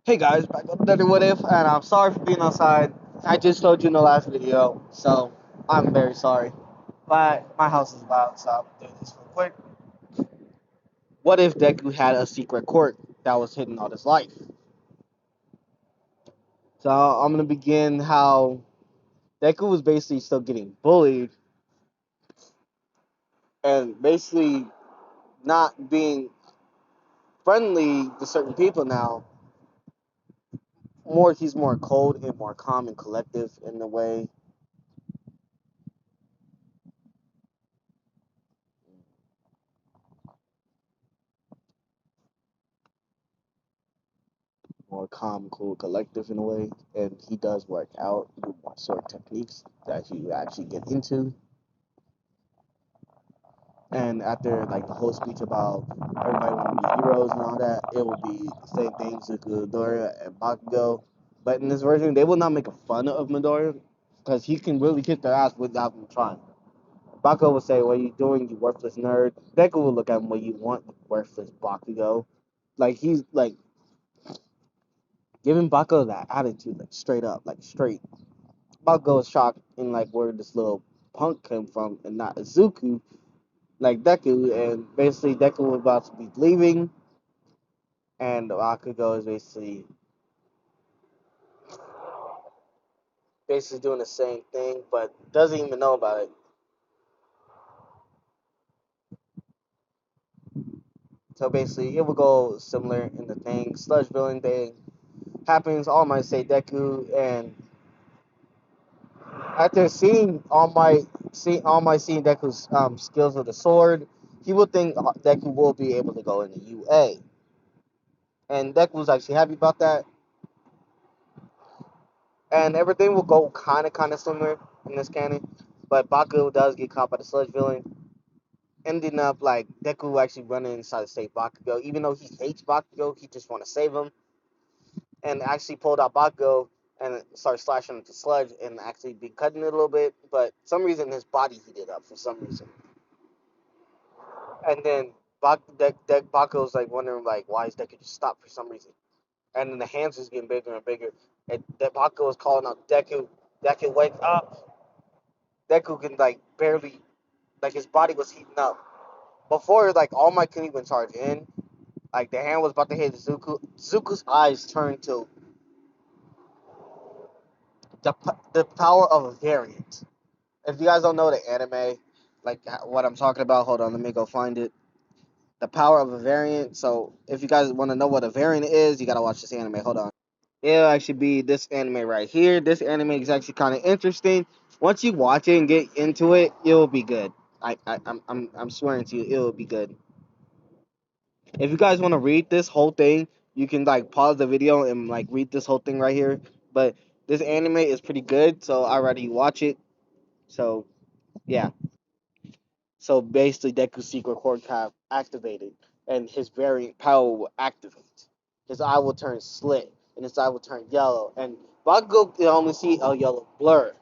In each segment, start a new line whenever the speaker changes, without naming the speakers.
Hey guys, back with another what if, and I'm sorry for being outside. I just told you in the last video, so I'm very sorry. But my house is loud, so I'm doing this real quick. What if Deku had a secret quirk that was hidden all his life? So I'm gonna begin how Deku was basically still getting bullied and basically not being friendly to certain people now. He's more cold and more calm and collective in the way. More calm, cool, collective in a way, and he does work out, do more sword techniques that you actually get into. And after like the whole speech about everybody want to be heroes and all that, it will be the same things with Midoriya and Bakugo. But in this version, they will not make fun of Midoriya because he can really kick their ass without them trying. Bakugo will say, "What are you doing, you worthless nerd?" Deku will look at him, "What you want, you worthless Bakugo?" Like he's like giving Bakugo that attitude, like straight up, like straight. Bakugo was shocked in like where this little punk came from and not Izuku like Deku, and basically Deku was about to be leaving, and Bakugo is basically doing the same thing, but doesn't even know about it. So basically, it will go similar in the thing. Sludge villain thing happens. All Might say Deku, and after seeing Deku's skills with the sword, he will think Deku will be able to go into UA, and Deku was actually happy about that. And everything will go kind of similar in this canon. But Bakugo does get caught by the sludge villain, ending up like Deku actually running inside to save Bakugo. Even though he hates Bakugo, he just want to save him, and actually pulled out Bakugo and started slashing into sludge and actually be cutting it a little bit. But for some reason his body heated up for some reason, and then Bakugo's like wondering like why is Deku just stopped for some reason, and then the hands was getting bigger and bigger, and Bakugo was calling out Deku. Deku, wake up! Deku can like barely like his body was heating up. Before like All Might couldn't even charge in, like the hand was about to hit Zuko. Zuko's eyes turned to the power of a variant. If you guys don't know the anime, like what I'm talking about, hold on, let me go find it. The power of a variant. So if you guys want to know what a variant is, you gotta watch this anime. Hold on. It'll actually be this anime right here. This anime is actually kind of interesting. Once you watch it and get into it, it'll be good. I'm swearing to you, it'll be good. If you guys want to read this whole thing, you can like pause the video and like read this whole thing right here. But this anime is pretty good, so I already watch it. So yeah. So basically, Deku's secret core cap activated, and his variant power will activate. His eye will turn slit, and his eye will turn yellow. And Bakugo can only see a yellow blur.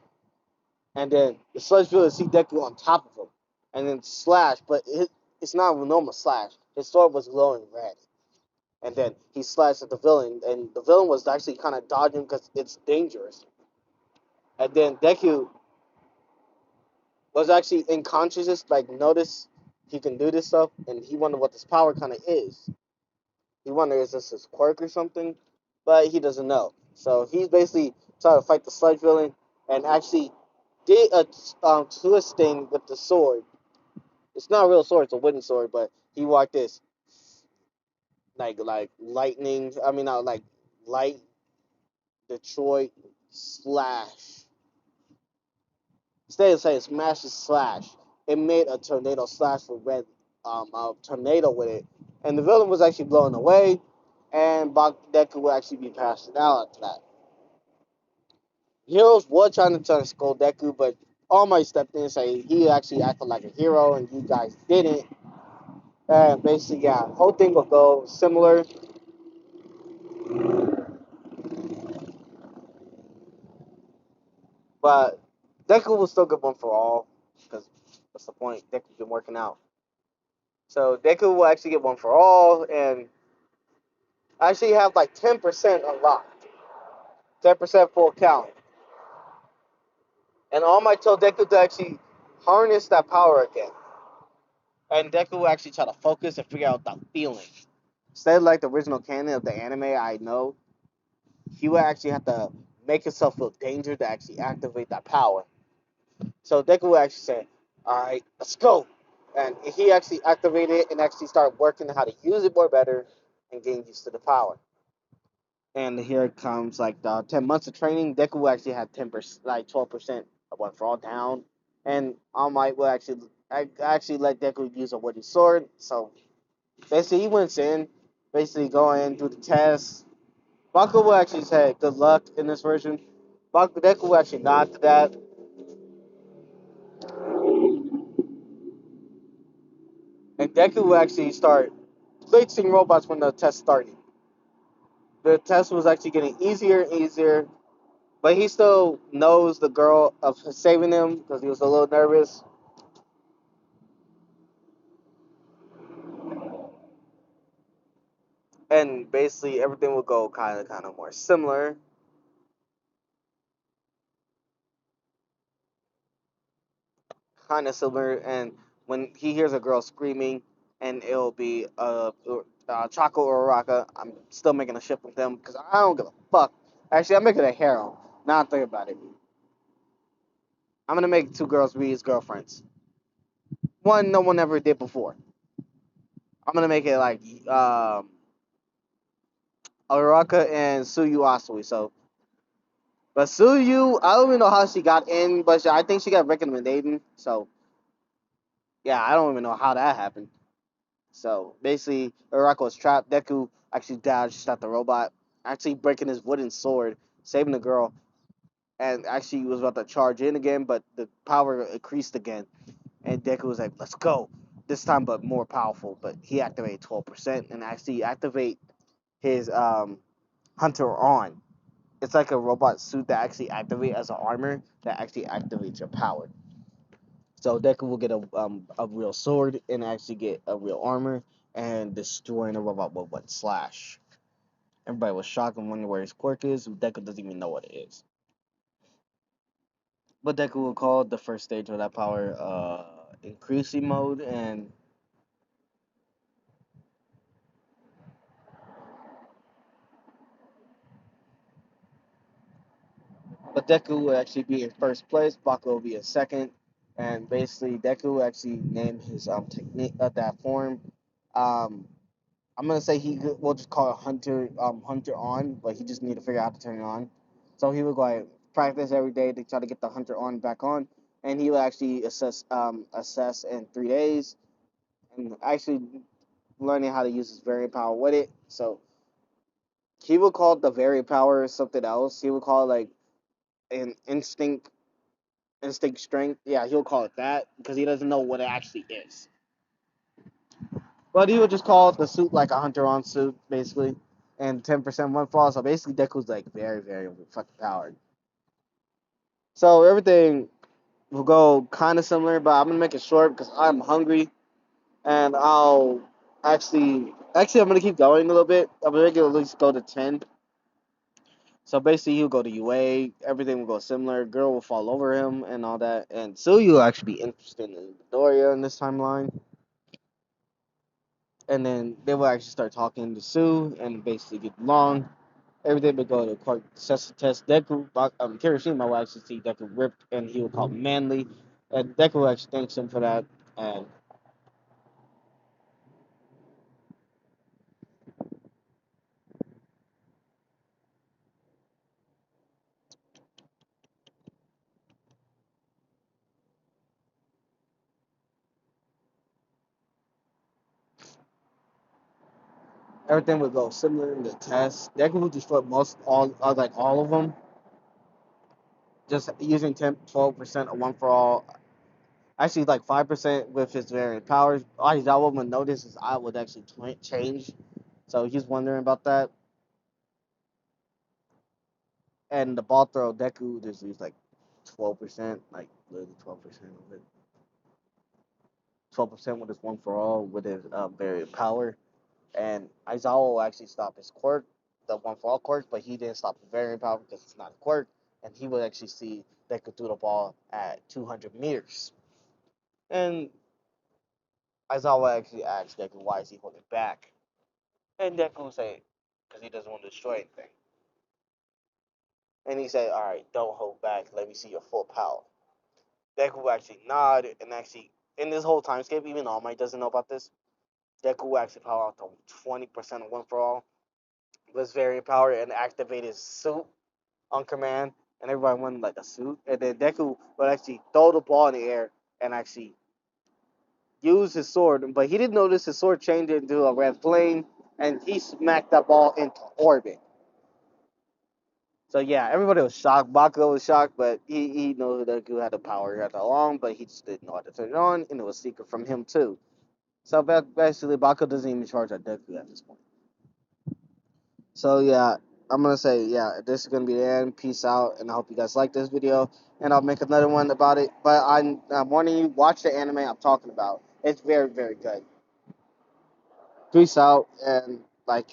And then the Sludge will see Deku on top of him, and then slash. But it's not a normal slash. His sword was glowing red. And then he slashed at the villain, and the villain was actually kind of dodging because it's dangerous. And then Deku was actually in consciousness, like notice he can do this stuff, and he wondered what this power kind of is. He wondered is this his quirk or something, but he doesn't know. So he's basically trying to fight the sludge villain, and actually did a twist thing with the sword. It's not a real sword; it's a wooden sword, but he walked this like lightning. I mean, not like light Detroit slash. Instead of saying smash is slash, it made a tornado slash with red a tornado with it. And the villain was actually blown away, and Deku will actually be passing out after that. Heroes were trying to scold Deku, but All Might stepped in and said he actually acted like a hero and you guys didn't. And basically, yeah, whole thing will go similar. But Deku will still get one for all, because what's the point? Deku's been working out. So Deku will actually get one for all, and I actually have like 10% unlocked, 10% full count, and all my told Deku to actually harness that power again. And Deku will actually try to focus and figure out that feeling. Instead of like the original canon of the anime, I know he would actually have to make himself feel danger to actually activate that power. So Deku will actually say, "All right, let's go," and he actually activated it and actually started working how to use it more better and getting used to the power. And here comes like the 10 months of training. Deku actually had 10%, like 12% of one for all down, and All Might will actually I actually let Deku use a wooden sword. So basically, he went in, basically going through the test. Baku will actually say good luck in this version. Deku will actually nod to that, and Deku will actually start fixing robots when the test started. The test was actually getting easier and easier, but he still knows the girl of saving him because he was a little nervous. And basically everything will go kind of more similar, and when he hears a girl screaming and it'll be Chaco or Raka, I'm still making a ship with them because I don't give a fuck. Actually, I'm making a harem. Now I think about it, I'm gonna make two girls be his girlfriends, one no one ever did before. I'm gonna make it like Araka and Suyu Asui. So but Suyu, I don't even know how she got in, but I think she got recommended. So yeah, I don't even know how that happened. So basically, Urako was trapped. Deku actually dodged at the robot, actually breaking his wooden sword, saving the girl, and actually was about to charge in again, but the power increased again. And Deku was like, "Let's go." This time, but more powerful. But he activated 12% and actually activate his Hunter on. It's like a robot suit that actually activates as an armor that actually activates your power. So Deku will get a real sword and actually get a real armor and destroying a robot with one slash. Everybody was shocked and wondering where his quirk is. Deku doesn't even know what it is. But Deku will call the first stage of that power increasing mode, and but Deku will actually be in first place. Baku will be in second, and basically Deku actually named his technique that form. Um, I'm gonna say we'll just call it Hunter on, but he just need to figure out how to turn it on. So he would go like practice every day to try to get the Hunter on back on, and he will actually assess in 3 days and actually learning how to use his variant power with it. So he would call the variant power something else. He would call it like an instinct strength. Yeah, he'll call it that because he doesn't know what it actually is. But he would just call the suit like a Hunter on suit, basically, and 10% one fall. So basically, Deku's like very, very fucking powered. So everything will go kind of similar, but I'm gonna make it short because I'm hungry, and I'll actually I'm gonna keep going a little bit. I'm gonna make it at least go to 10. So basically, he'll go to UA. Everything will go similar. Girl will fall over him and all that. And Suyu will actually be interested in Midoriya in this timeline. And then they will actually start talking to Sue and basically get along. Everything would go to quite successful test. Kirishima will actually see Deku ripped and he will call him manly. And Deku actually thanks him for that. And everything would go similar in the test. Deku would destroy all of them. Just using 12% of one for all. Actually, like 5% with his variant powers. Aizawa would notice his eye would actually change. So he's wondering about that. And the ball throw, Deku just used like 12%, like literally 12% of it. 12% with his one for all with his variant power. And Aizawa will actually stop his quirk, the one for all quirk, but he didn't stop the variant power because it's not a quirk, and he would actually see Deku throw the ball at 200 meters. And Aizawa actually asked Deku why is he holding back, and Deku would say because he doesn't want to destroy anything. And he said, "All right, don't hold back. Let me see your full power." Deku actually nodded, and actually in this whole time skip, even though All Might doesn't know about this, Deku actually power out to 20% of one for all. Was very powered and activated his suit on command, and everybody wanted like a suit. And then Deku would actually throw the ball in the air and actually use his sword, but he didn't notice his sword changed into a red flame, and he smacked that ball into orbit. So yeah, everybody was shocked. Bakugo was shocked, but he knew that Deku had the power all along, but he just didn't know how to turn it on, and it was secret from him too. So basically, Bakugo doesn't even charge at Deku at this point. So yeah, I'm gonna say yeah, this is gonna be the end. Peace out, and I hope you guys like this video, and I'll make another one about it. But I'm warning you, watch the anime I'm talking about. It's very very good. Peace out and like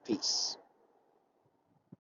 peace.